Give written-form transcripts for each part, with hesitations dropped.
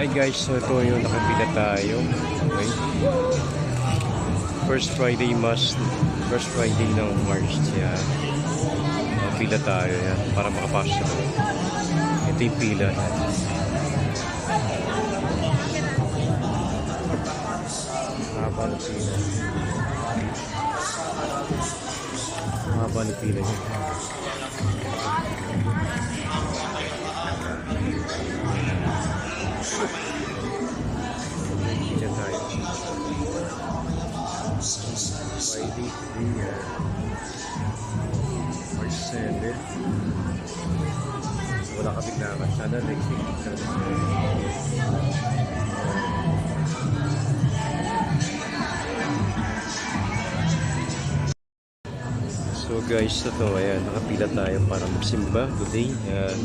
Hi guys, so ito yung nakapila tayo. Okay. First Friday ng March. Yan. Nakapila tayo yan para makapasok. Ito yung pila. Haba ng pila. Haba ng pila yan. Diyan tayo. Friday, March 7. Wala kaming lakad. Sana next week. So guys, ito, ayan, nakapila tayo para magsimba today. Ayan.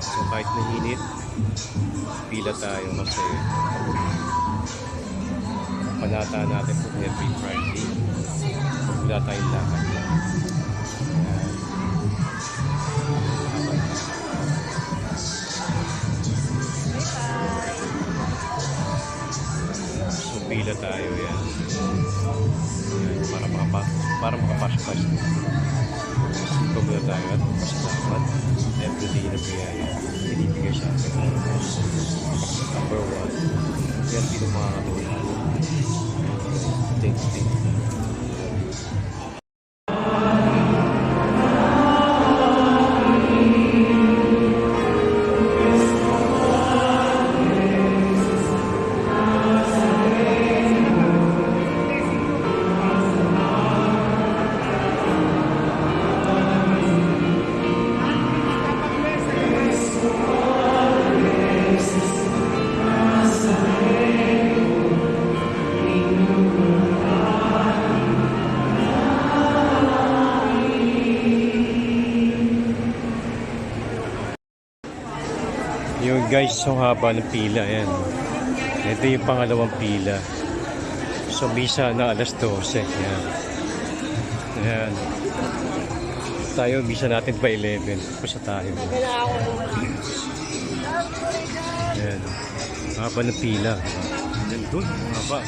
So kahit nahinit, pila tayo kasi panata natin po every Friday. Wala tayong lakad. So pila tayo yan. Para makapasok tayo. Simpa muna tayo at pasalamat. Everyday na biyaya. Binibigay sa atin. Number 1. Yan din ang mga katulad. Thank you. Yung guys, so haba ng pila yan. Ito yung pangalawang pila. So misa na alas 12. Yan. Yan. Tayo misa natin pa 11. Pusa tayo. Yan. Haba ng pila. Yan doon. Haba.